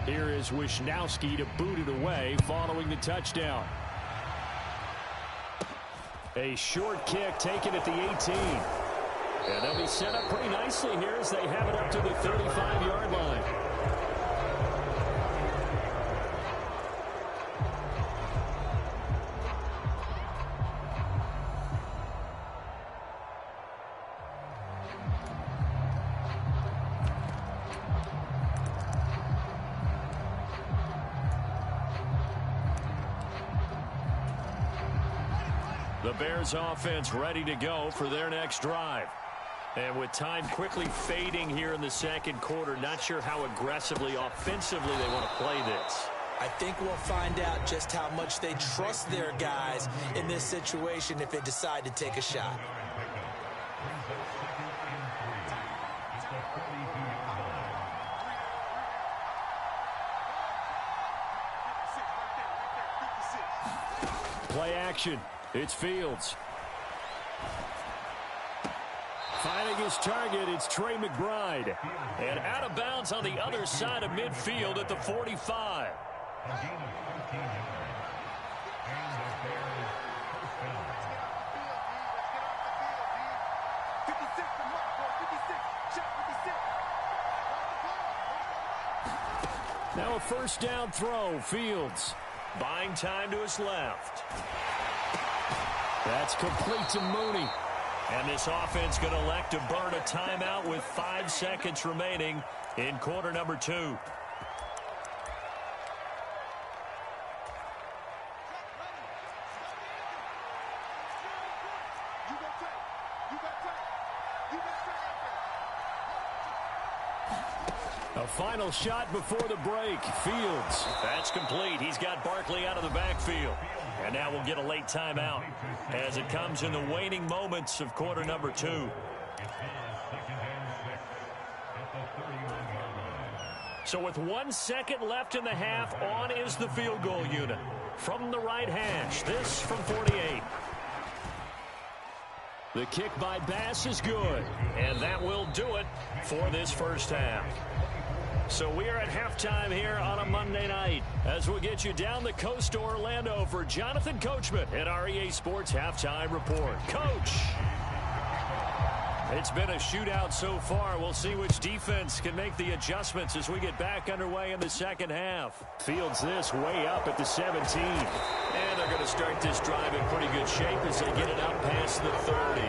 Here is Wisnowski to boot it away following the touchdown. A short kick taken at the 18. And they'll be set up pretty nicely here as they have it up to the 35-yard line. The Bears offense ready to go for their next drive. And with time quickly fading here in the second quarter, not sure how aggressively, offensively they want to play this. I think we'll find out just how much they trust their guys in this situation if they decide to take a shot. Play action. It's Fields. Finding his target, it's Trey McBride. And out of bounds on the other side of midfield at the 45. Now a first down throw, Fields. Buying time to his left. That's complete to Mooney. And this offense going to elect to burn a timeout with 5 seconds remaining in quarter number 2. A final shot before the break. Fields. That's complete. He's got Barkley out of the backfield. And now we'll get a late timeout as it comes in the waning moments of quarter number 2. So with 1 second left in the half, on is the field goal unit. From the right hash, this from 48. The kick by Bass is good. And that will do it for this first half. So we are at halftime here on a Monday night as we'll get you down the coast to Orlando for Jonathan Coachman at our EA Sports Halftime Report. Coach! It's been a shootout so far. We'll see which defense can make the adjustments as we get back underway in the second half. Fields this way up at the 17. And they're going to start this drive in pretty good shape as they get it up past the 30.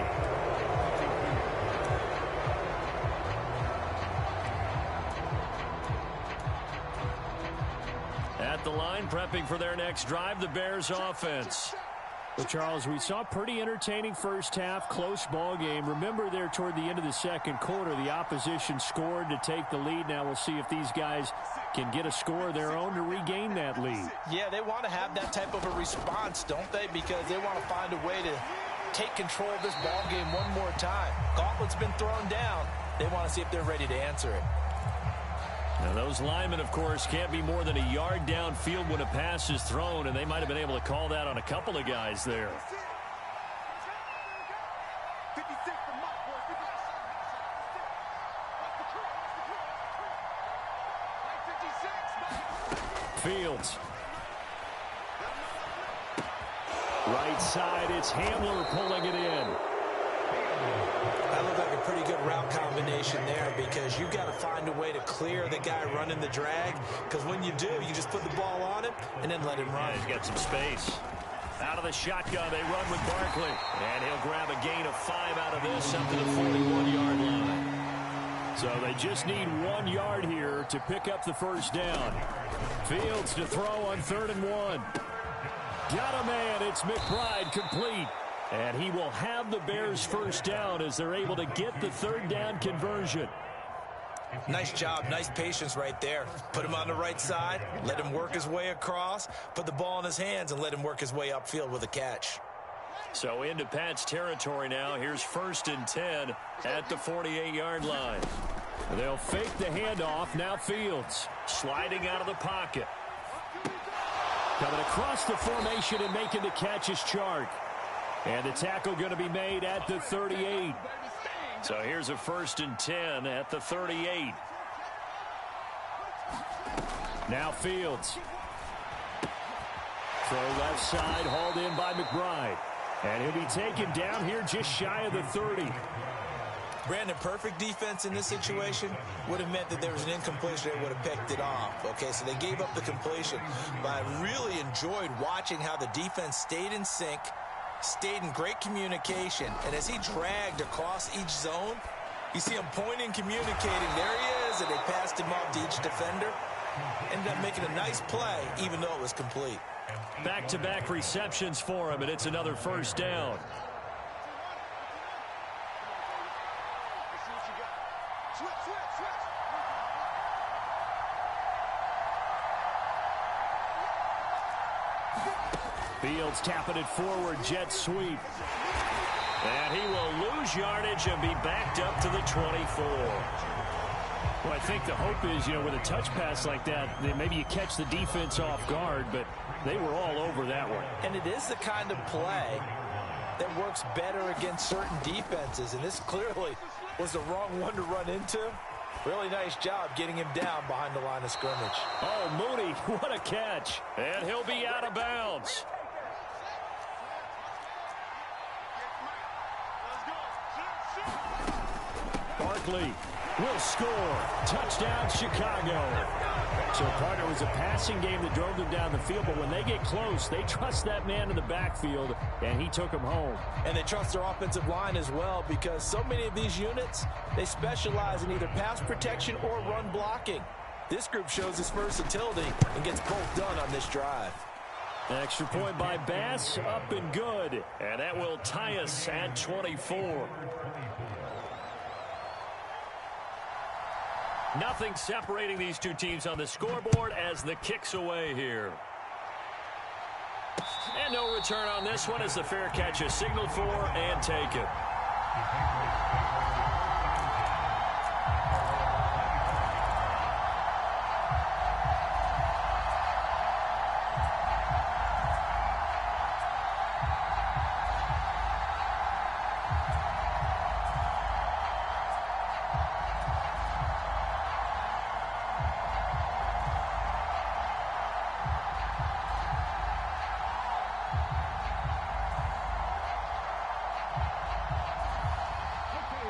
At the line, prepping for their next drive, the Bears offense. Well, Charles, we saw a pretty entertaining first half, close ball game. Remember there toward the end of the second quarter, the opposition scored to take the lead. Now we'll see if these guys can get a score of their own to regain that lead. Yeah, they want to have that type of a response, don't they? Because they want to find a way to take control of this ball game one more time. Gauntlet's been thrown down. They want to see if they're ready to answer it. Now those linemen, of course, can't be more than a yard downfield when a pass is thrown, and they might have been able to call that on a couple of guys there. Fields. Right side, it's Hamler pulling it in. That looked like a pretty good route combination there because you've got to find a way to clear the guy running the drag, because when you do, you just put the ball on him and then let him run. Yeah, he's got some space. Out of the shotgun, they run with Barkley. And he'll grab a gain of 5 out of this up to the 41-yard line. So they just need 1 yard here to pick up the first down. Fields to throw on 3rd and 1. Got a man. It's McBride complete. And he will have the Bears first down as they're able to get the 3rd down conversion. Nice job. Nice patience right there. Put him on the right side. Let him work his way across. Put the ball in his hands and let him work his way upfield with a catch. So into Pat's territory now. Here's 1st and 10 at the 48-yard line. They'll fake the handoff. Now Fields sliding out of the pocket. Coming across the formation and making the catch is Chark. And the tackle going to be made at the 38. So here's a 1st and 10 at the 38. Now Fields. Throw left side, hauled in by McBride. And he'll be taken down here just shy of the 30. Brandon, perfect defense in this situation would have meant that there was an incompletion. They would have picked it off. Okay, so they gave up the completion. But I really enjoyed watching how the defense stayed in sync, stayed in great communication. And as he dragged across each zone, you see him pointing, communicating. There he is, and they passed him off to each defender. Ended up making a nice play, even though it was complete. Back-to-back receptions for him, and it's another first down. Fields tapping it forward, jet sweep. And he will lose yardage and be backed up to the 24. Well, I think the hope is, with a touch pass like that, maybe you catch the defense off guard, but they were all over that one. And it is the kind of play that works better against certain defenses, and this clearly was the wrong one to run into. Really nice job getting him down behind the line of scrimmage. Oh, Mooney, what a catch. And he'll be out of bounds. Barkley will score. Touchdown, Chicago. So, partner, it was a passing game that drove them down the field, but when they get close, they trust that man in the backfield, and he took them home. And they trust their offensive line as well, because so many of these units, they specialize in either pass protection or run blocking. This group shows its versatility and gets both done on this drive. Extra point by Bass, up and good. And that will tie us at 24. Nothing separating these two teams on the scoreboard as the kick's away here. And no return on this one as the fair catch is signaled for and taken.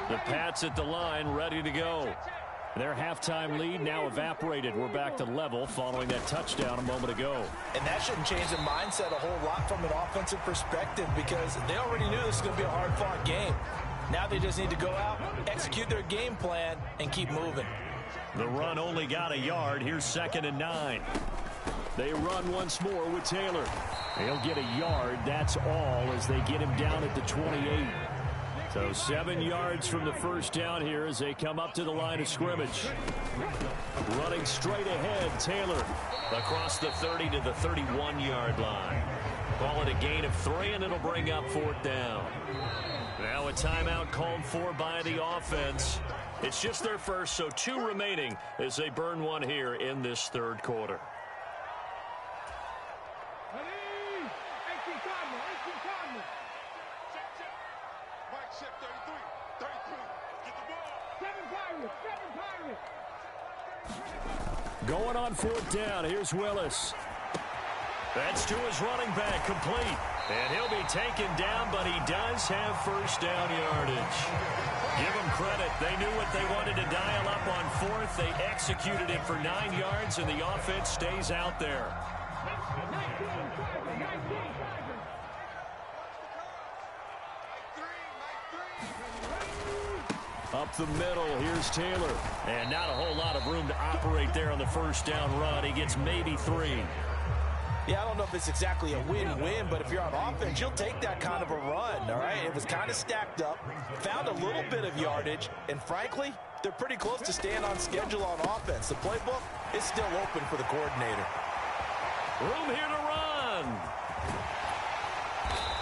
The Pats at the line, ready to go. Their halftime lead now evaporated. We're back to level following that touchdown a moment ago. And that shouldn't change the mindset a whole lot from an offensive perspective, because they already knew this was going to be a hard-fought game. Now they just need to go out, execute their game plan, and keep moving. The run only got a yard. Here's 2nd and 9. They run once more with Taylor. He'll get a yard. That's all as they get him down at the 28. So 7 yards from the first down here as they come up to the line of scrimmage. Running straight ahead, Taylor across the 30 to the 31-yard line. Call it a gain of 3, and it'll bring up 4th down. Now a timeout called for by the offense. It's just their first, so 2 remaining as they burn one here in this third quarter. Going on 4th down. Here's Willis. That's to his running back, complete. And he'll be taken down, but he does have first down yardage. Give them credit. They knew what they wanted to dial up on 4th. They executed it for 9 yards, and the offense stays out there. Up the middle, here's Taylor. And not a whole lot of room to operate there on the first down run. He gets maybe 3. Yeah, I don't know if it's exactly a win-win, but if you're on offense, you'll take that kind of a run, all right? It was kind of stacked up, found a little bit of yardage, and frankly, they're pretty close to staying on schedule on offense. The playbook is still open for the coordinator. Room here to run.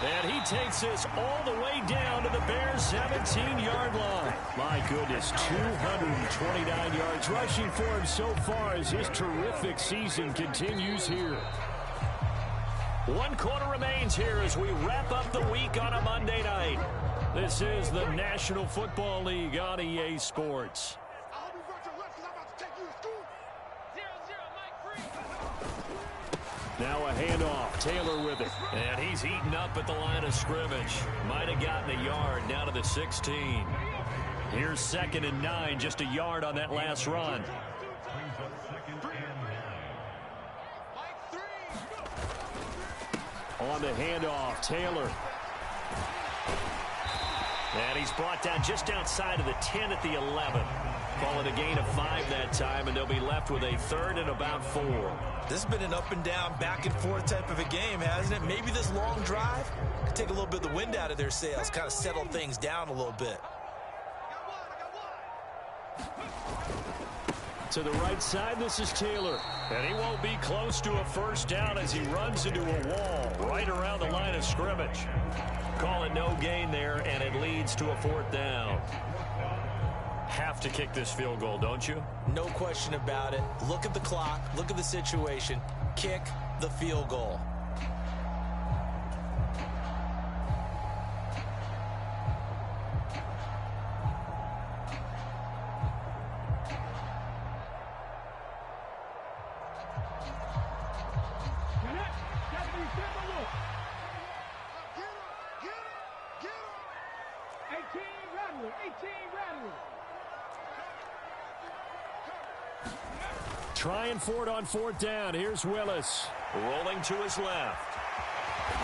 And he takes this all the way down to the Bears' 17-yard line. My goodness, 229 yards rushing for him so far as his terrific season continues here. 1 quarter remains here as we wrap up the week on a Monday night. This is the National Football League on EA Sports. Now a handoff. Taylor with it. And he's heating up at the line of scrimmage. Might have gotten a yard down to the 16. Here's 2nd and 9, just a yard on that last run. On the handoff, Taylor. And he's brought down just outside of the 10 at the 11. Call it a gain of 5 that time, and they'll be left with a 3rd and about 4. This has been an up and down, back and forth type of a game, hasn't it? Maybe this long drive could take a little bit of the wind out of their sails, kind of settle things down a little bit. To the right side, this is Taylor. And he won't be close to a first down as he runs into a wall right around the line of scrimmage. Call it no gain there, and it leads to a 4th down. Have to kick this field goal, don't you? No question about it. Look at the clock. Look at the situation. Kick the field goal. Trying for it on 4th down. Here's Willis. Rolling to his left.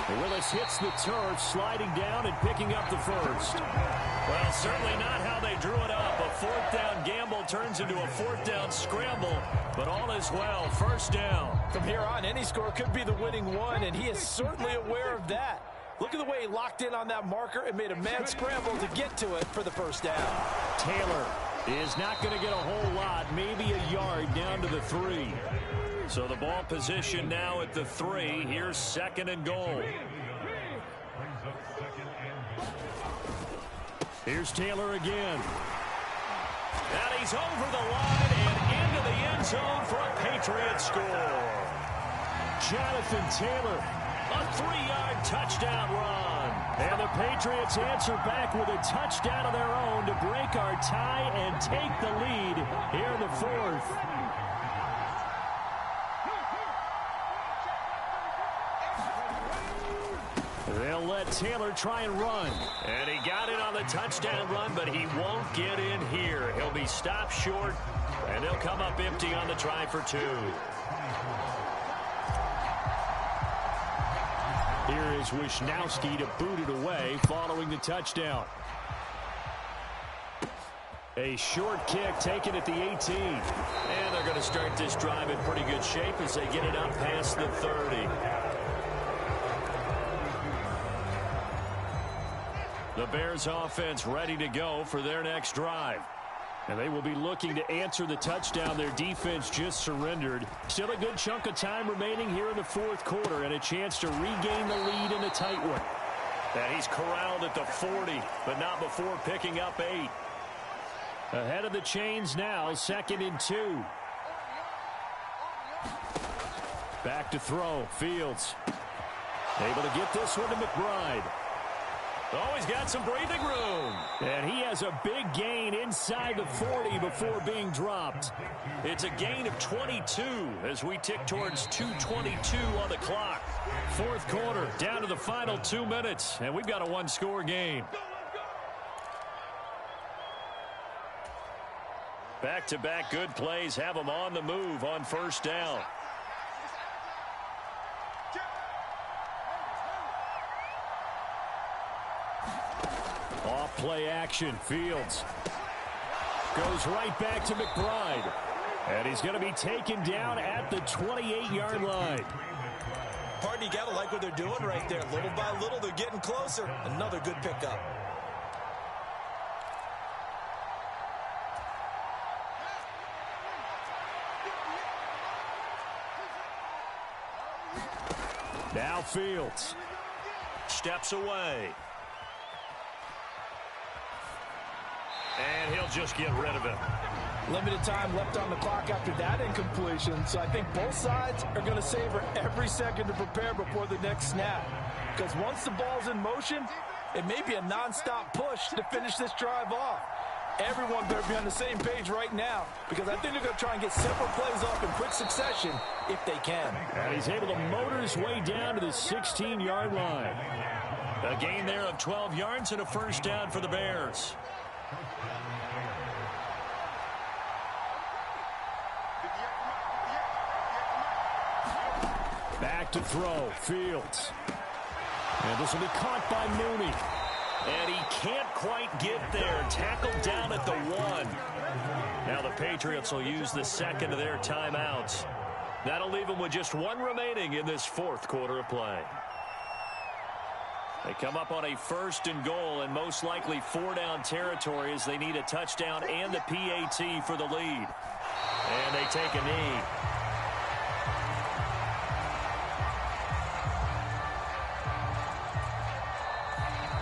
Willis hits the turf, sliding down and picking up the first. Well, certainly not how they drew it up. A 4th down gamble turns into a 4th down scramble, but all is well. First down. From here on, any score could be the winning one, and he is certainly aware of that. Look at the way he locked in on that marker and made a mad scramble to get to it for the first down. Taylor is not going to get a whole lot, maybe a yard down to the 3. So the ball position now at the 3. Here's 2nd and goal. Here's Taylor again. And he's over the line and into the end zone for a Patriots score. Jonathan Taylor, a 3-yard touchdown run. And the Patriots answer back with a touchdown of their own to break our tie and take the lead here in the 4th. They'll let Taylor try and run. And he got it on the touchdown run, but he won't get in here. He'll be stopped short, and he'll come up empty on the try for 2. Here is Wisnowski to boot it away following the touchdown. A short kick taken at the 18. And they're going to start this drive in pretty good shape as they get it up past the 30. The Bears offense ready to go for their next drive. And they will be looking to answer the touchdown their defense just surrendered. Still a good chunk of time remaining here in the 4th quarter and a chance to regain the lead in a tight one. And he's corralled at the 40, but not before picking up 8. Ahead of the chains now, 2nd and 2. Back to throw, Fields. Able to get this one to McBride. Oh, he's got some breathing room. And he has a big gain inside the 40 before being dropped. It's a gain of 22 as we tick towards 2:22 on the clock. 4th quarter, down to the final 2 minutes, and we've got a 1-score game. Back-to-back good plays have them on the move on first down. Off play action, Fields. Goes right back to McBride. And he's going to be taken down at the 28-yard line. Pardon, you got to like what they're doing right there. Little by little, they're getting closer. Another good pickup. Now Fields steps away. And he'll just get rid of it. Limited time left on the clock after that incompletion, so I think both sides are going to savor every second to prepare before the next snap. Because once the ball's in motion, it may be a nonstop push to finish this drive off. Everyone better be on the same page right now, because I think they're going to try and get several plays off in quick succession if they can. And he's able to motor his way down to the 16-yard line. A gain there of 12 yards and a first down for the Bears. Back to throw, Fields. And this will be caught by Mooney. And he can't quite get there. Tackled down at the 1. Now the Patriots will use the second of their timeouts. That'll leave them with just one remaining in this fourth quarter of play. They come up on a 1st and goal and most likely 4-down territory as they need a touchdown and the PAT for the lead. And they take a knee.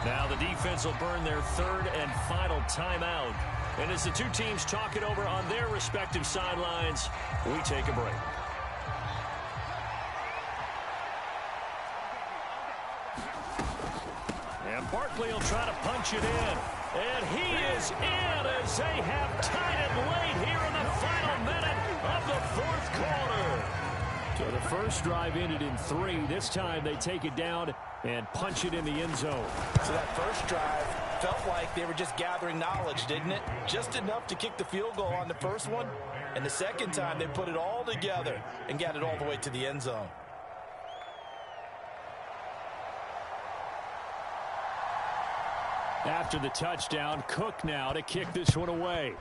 Now the defense will burn their 3rd and final timeout. And as the two teams talk it over on their respective sidelines, we take a break. And Barkley will try to punch it in. And he is in as they have tied it late here in the final minute of the 4th quarter. So the first drive ended in 3. This time they take it down and punch it in the end zone. So that first drive felt like they were just gathering knowledge, didn't it? Just enough to kick the field goal on the first one. And the second time they put it all together and got it all the way to the end zone. After the touchdown, Cook now to kick this one away.